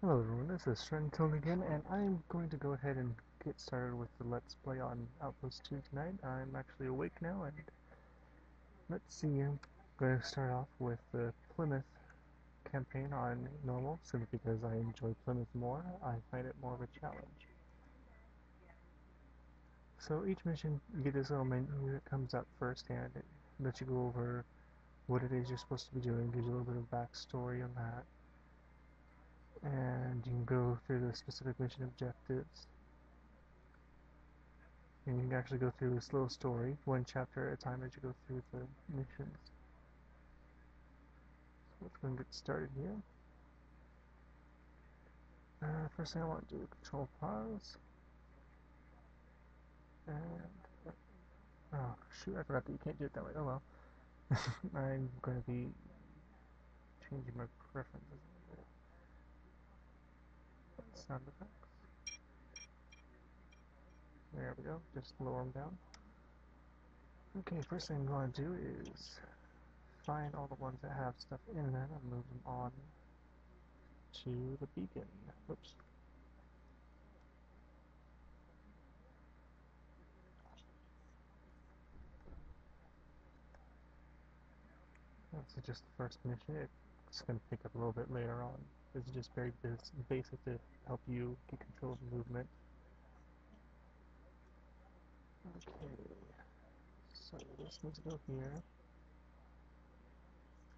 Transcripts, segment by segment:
Hello everyone, this is Shrentone again, and I'm going to go ahead and get started with the Let's Play on Outpost 2 tonight. I'm actually awake now, and let's see, I'm going to start off with the Plymouth campaign on normal, simply because I enjoy Plymouth more. I find it more of a challenge. So each mission, you get this little menu that comes up first, and it lets you go over what it is you're supposed to be doing, gives you a little bit of backstory on that, and you can go through the specific mission objectives. And you can actually go through a slow story, one chapter at a time as you go through the missions. So let's go and get started here. First thing I want to do is control pause. And, oh shoot, I forgot that you can't do it that way. Oh well. I'm going to be changing my preferences a little bit. Sound effects. There we go, just lower them down. Okay, first thing I'm going to do is find all the ones that have stuff in them and move them on to the beacon. Oops. That's just the first mission. It's going to pick up a little bit later on. This is just very basic to help you get control of the movement. Okay, so this needs to go here.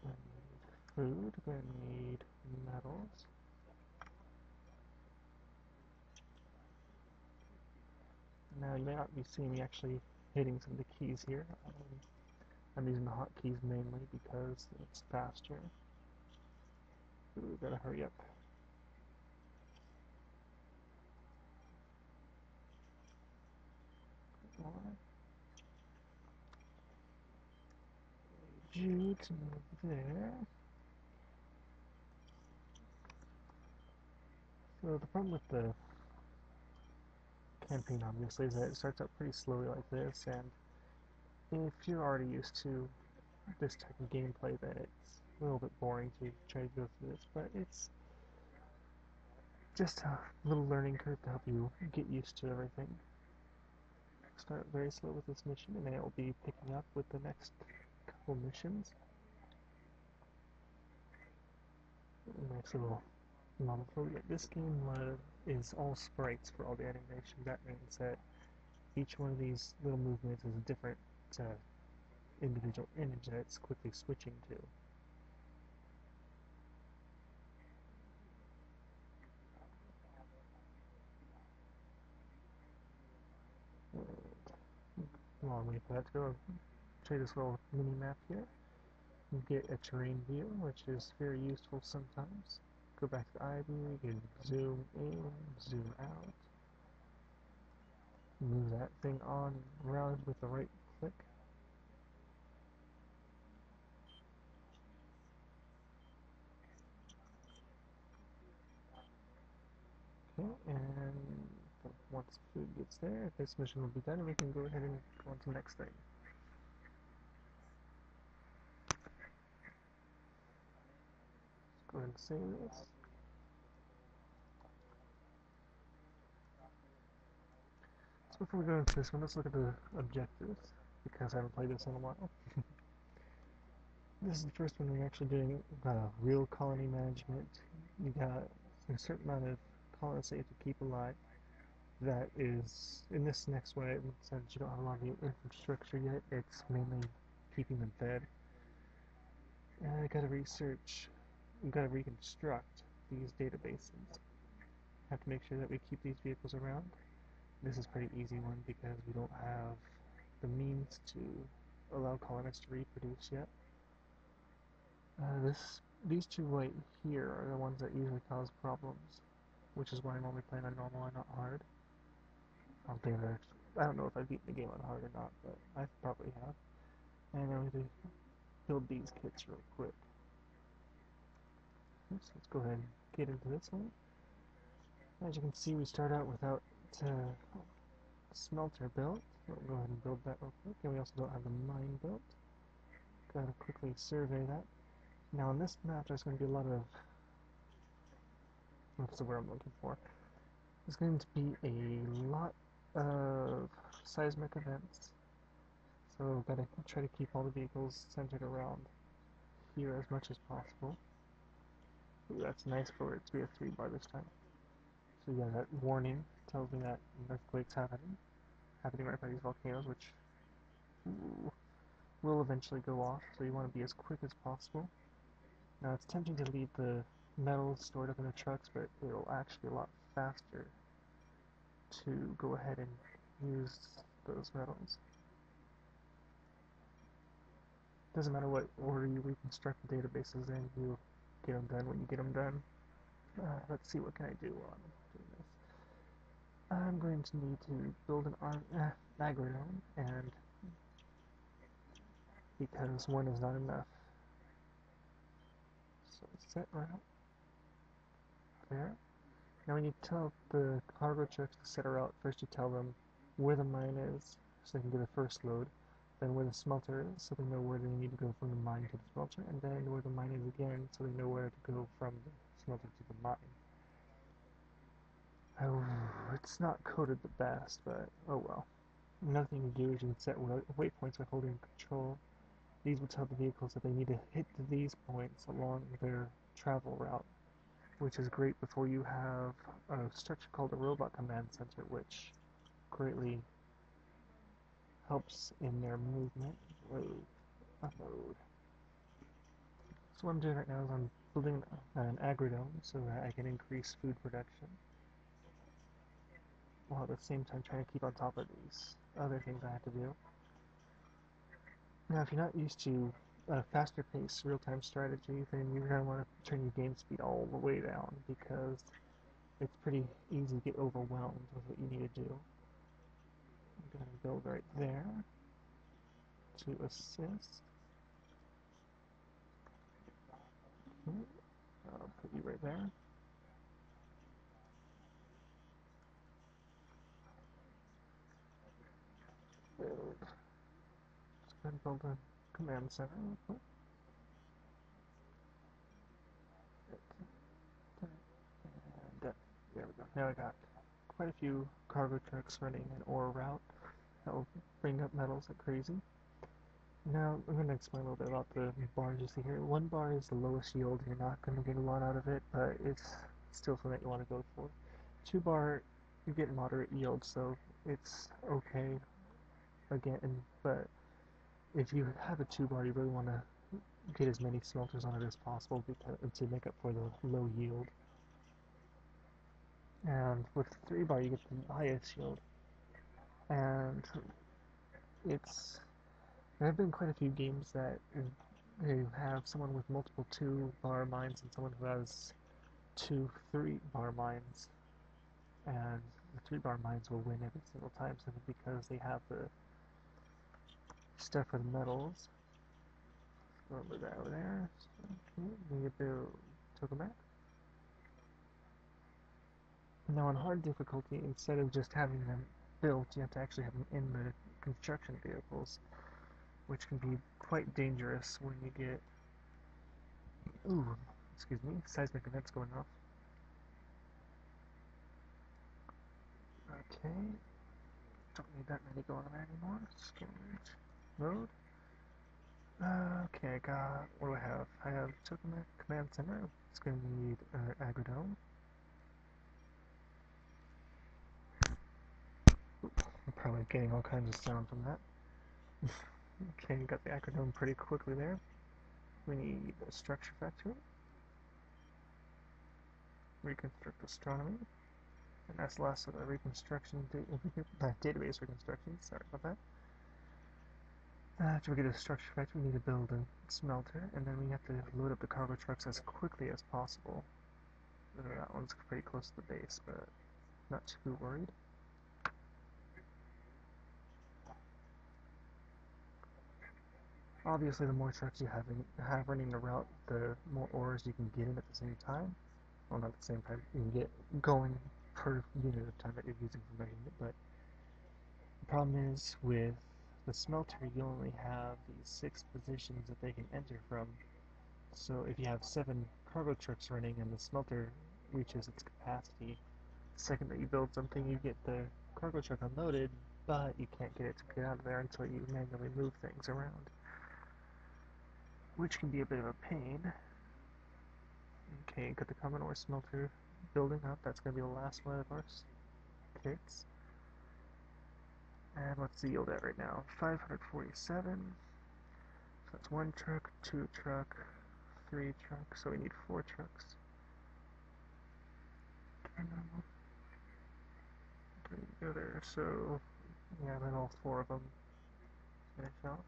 Gonna need food, gonna need metals. Now you may not be seeing me actually hitting some of the keys here. I'm using the hotkeys mainly because it's faster. Ooh, gotta hurry up. You to move there. So the problem with the campaign obviously is that it starts out pretty slowly like this, and if you're already used to this type of gameplay, then it's a little bit boring to try to go through this, but it's just a little learning curve to help you get used to everything. Start very slow with this mission, and then it will be picking up with the next couple missions. Nice little model flow. This game is all sprites for all the animation. That means that each one of these little movements is a different individual image that it's quickly switching to. Long way for that to go. Show you this little mini map here. You get a terrain view, which is very useful sometimes. Go back to the eye view, you can zoom in, zoom out. Move that thing on around with the right click. Okay, and once food gets there, this mission will be done, and we can go ahead and go on to the next thing. Let's go ahead and save this. So before we go into this one, let's look at the objectives, because I haven't played this in a while. This is the first one we're actually doing real colony management. You got a certain amount of colonists that you have to keep alive. That is, in this next one, since you don't have a lot of infrastructure yet, it's mainly keeping them fed. And I gotta research, we gotta reconstruct these databases. Have to make sure that we keep these vehicles around. This is a pretty easy one because we don't have the means to allow colonists to reproduce yet. These two right here are the ones that usually cause problems, which is why I'm only playing on normal and not hard. I don't know if I've beaten the game on hard or not, but I probably have. And I'm going to build these kits real quick. Oops, let's go ahead and get into this one. As you can see, we start out without smelter built. We'll go ahead and build that real quick. And we also don't have the mine built. Gotta quickly survey that. Now on this map, there's going to be a lot That's the word I'm looking for. There's going to be a lot of seismic events, so gotta try to keep all the vehicles centered around here as much as possible. Ooh, that's nice for it to be a 3-bar this time. So yeah, that warning tells me that an earthquake's happening right by these volcanoes, which ooh, will eventually go off, so you want to be as quick as possible. Now it's tempting to leave the metal stored up in the trucks, but it'll actually be a lot faster to go ahead and use those metals. Doesn't matter what order you reconstruct the databases in, you'll get them done when you get them done. Let's see, what can I do while I'm doing this? I'm going to need to build an agronome, and because one is not enough. So set right up there. Now when you tell the cargo trucks to set a route, first you tell them where the mine is, so they can get the first load, then where the smelter is, so they know where they need to go from the mine to the smelter, and then where the mine is again, so they know where to go from the smelter to the mine. Oh, it's not coded the best, but oh well. Another thing you do is you can set waypoints by holding control. These will tell the vehicles that they need to hit these points along their travel route, which is great before you have a structure called a robot command center, which greatly helps in their movement. Load, unload. So what I'm doing right now is I'm building an agrodome so that I can increase food production, while at the same time trying to keep on top of these other things I have to do. Now, if you're not used to a faster paced real-time strategy, then you're going to want to turn your game speed all the way down, because it's pretty easy to get overwhelmed with what you need to do. I'm going to build right there to assist. I'll put you right there. Build. Let's go ahead and build a command center real quick. And there we go. Now I got quite a few cargo trucks running an ore route that will bring up metals like crazy. Now I'm going to explain a little bit about the bars you see here. 1 bar is the lowest yield. You're not going to get a lot out of it, but it's still something that you want to go for. 2 bar, you get moderate yield, so it's okay again, but if you have a 2 bar, you really want to get as many smelters on it as possible to make up for the low yield. And with 3 bar, you get the highest yield. And there have been quite a few games that you have someone with multiple 2-bar mines and someone who has 2 3-bar mines, and the 3-bar mines will win every single time simply because they have the stuff for the metals. Remember that over there. Okay, we need to build Tokamak. Now on hard difficulty, instead of just having them built, you have to actually have them in the construction vehicles, which can be quite dangerous when you get, excuse me, seismic events going off. Okay, don't need that many going on anymore. Storage mode. Okay, what do I have? I have Tokamak Command Center. It's going to need Agrodome. I'm probably getting all kinds of sound from that. Okay, got the Agrodome pretty quickly there. We need a structure factory. Reconstruct astronomy. And that's the last of the reconstruction database reconstruction. Sorry about that. After we get a structure factory, we need to build a smelter, and then we have to load up the cargo trucks as quickly as possible. That one's pretty close to the base, but not too worried. Obviously, the more trucks you have running the route, the more ores you can get in at the same time. Well, not at the same time, you can get going per unit of time that you're using for measurement, but the problem is with the smelter, you only have these 6 positions that they can enter from. So if you have 7 cargo trucks running and the smelter reaches its capacity. The second that you build something, you get the cargo truck unloaded, but you can't get it to get out of there until you manually move things around, which can be a bit of a pain. Okay, got the common ore smelter building up. That's going to be the last one of our kits. And what's the yield at right now? 547. So that's 1 truck, 2 truck, 3 trucks. So we need 4 trucks. There you go there. So yeah, then all 4 of them finish off.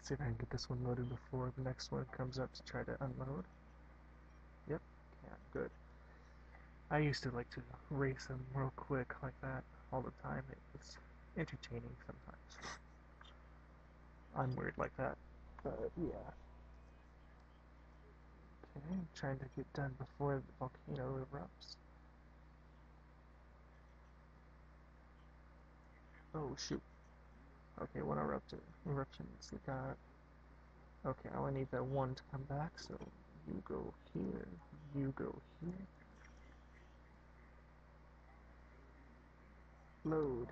See if I can get this one loaded before the next one comes up to try to unload. Yep, yeah, good. I used to like to race them real quick like that all the time. It was entertaining sometimes. I'm weird like that, but yeah. Okay, I'm trying to get done before the volcano erupts. Oh shoot. Okay, one eruptions. We got. Okay, I only need that one to come back, so you go here, you go here. Load.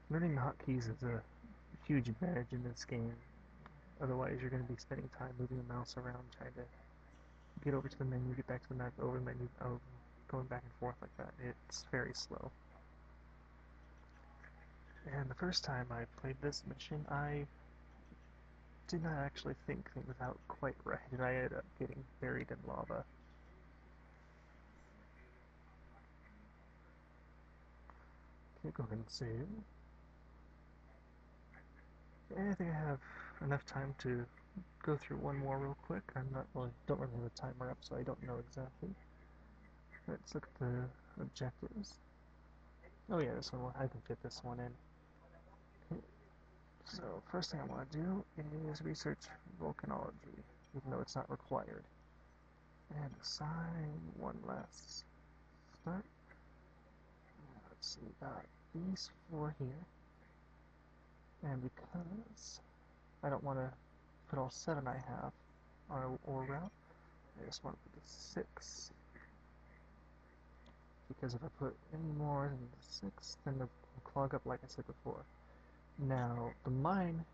Learning the hotkeys is a huge advantage in this game. Otherwise, you're going to be spending time moving the mouse around trying to get over to the menu, get back to the map, over the menu, over, going back and forth like that. It's very slow. And the first time I played this mission, I did not actually think things out quite right, and I ended up getting buried in lava. Okay, go ahead and save. And I think I have enough time to go through one more real quick. I'm not really, don't really have the timer up, so I don't know exactly. Let's look at the objectives. Oh yeah, this one, I can fit this one in. Okay. So first thing I want to do is research volcanology, even though it's not required. And assign one last start. Let's see, got these 4 here. And because I don't want to put all 7 I have on an ore route, I just want to put the 6. Because if I put any more than the 6, then it'll clog up like I said before. Now, the mine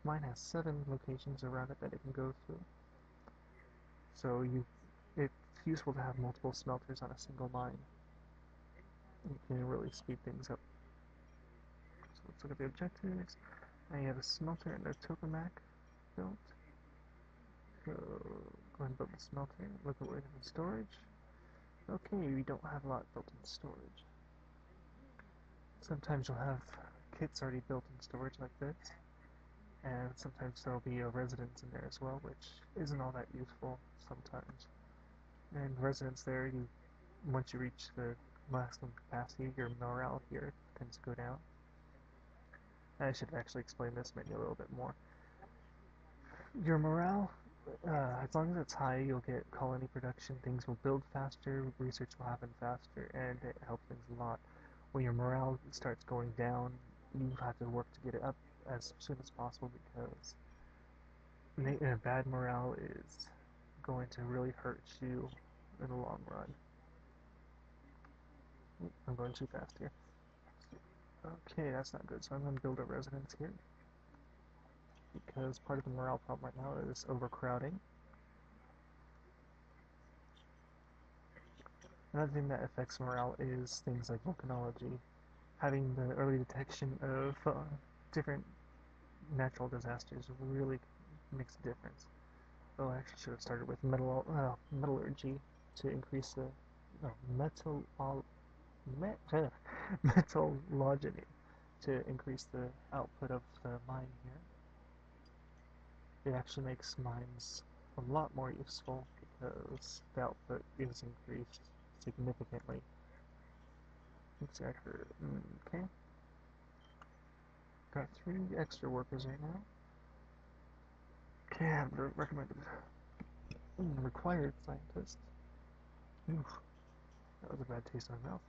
has 7 locations around it that it can go through. So it's useful to have multiple smelters on a single mine. You can really speed things up. So let's look at the objectives. Now you have a smelter and a tokamak built. So go ahead and build the smelter. Look at what we have in storage. Okay, we don't have a lot built in storage. Sometimes you'll have kits already built in storage like this, and sometimes there'll be a residence in there as well, which isn't all that useful sometimes. And residence there, once you reach the maximum capacity, your morale here tends to go down. I should actually explain this menu a little bit more. Your morale, as long as it's high, you'll get colony production, things will build faster, research will happen faster, and it helps things a lot. When your morale starts going down, you have to work to get it up as soon as possible, because a bad morale is going to really hurt you in the long run. I'm going too fast here. Okay, that's not good, so I'm going to build a residence here, because part of the morale problem right now is overcrowding. Another thing that affects morale is things like volcanology. Having the early detection of different natural disasters really makes a difference. Oh, I actually should have started with metallurgy to increase the metallogeny to increase the output of the mine here. It actually makes mines a lot more useful because the output is increased significantly. Okay. Got 3 extra workers right now. Okay, I have the recommended required scientist. Oof. That was a bad taste in my mouth.